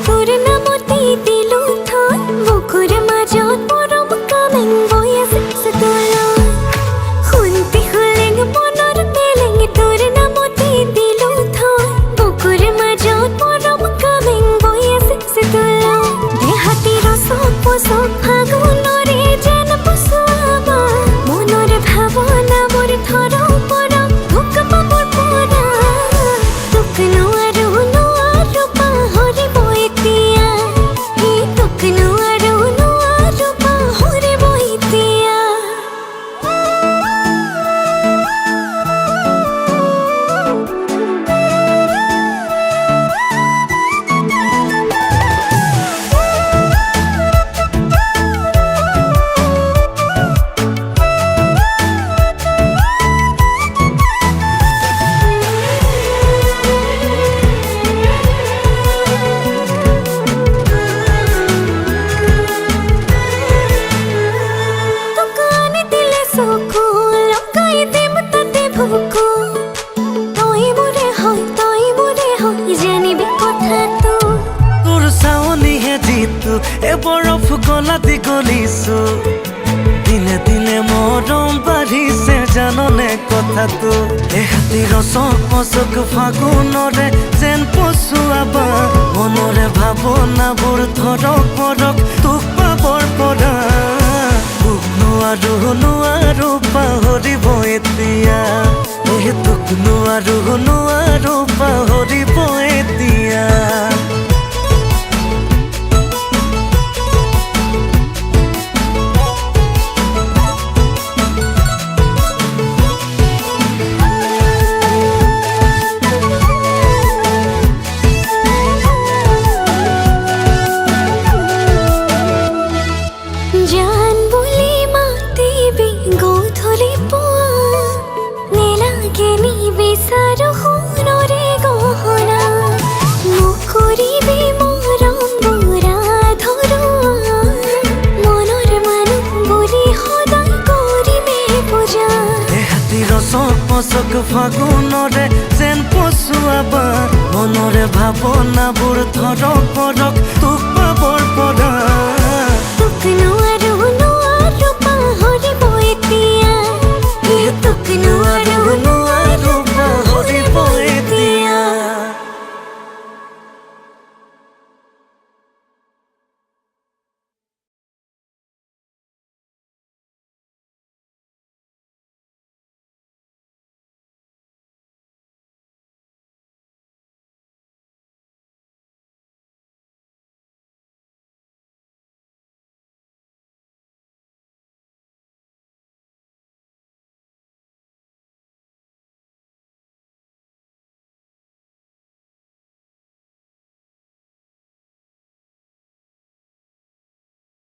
তোৰ নামতি দিলো থই বুকুৰ মাজত পৰম কামেং বৈ আছে তোলা শুনতি হলেং মনৰ তেলেং তোৰ নামতি দিলো থই বুকুৰ মাজত পৰম কামেং বৈ আছে তোলা দেহাতি ৰসক পচক ফাগুনৰে যেন পচুৱাবা মনৰ ভাৱনা মোৰ থৰ পৰ ভোক পাবৰ পৰা তোক নোৱাৰো পাহৰিব এতিয়া এই তোক নোৱাৰো পাহৰিব এতিয়া বৰফ গলাতি গলিছো দিনে দিনে মৰম বাঢ়িছে জাননে কথাটো এহাতি ৰচক পচক ফাগুনৰে যেন পচুৱাবা মনৰে ভাৱনাবোৰ ধৰক পৰক তোক পাবৰ পৰা তোক নোৱাৰো পাহৰিব এতিয়া তোক নোৱাৰো পাহৰিব এতিয়া জান বুলি মাতিবি গধূলি পুৱা নেলাগে নিবিচাৰো সোণৰে গহনা মোক কৰিবি মৰম বুঢ়া ধৰুৱা মনৰ মানুহ বুলি সদায় কৰিমে পূজা এহাতি ৰচক পচক ফাগুন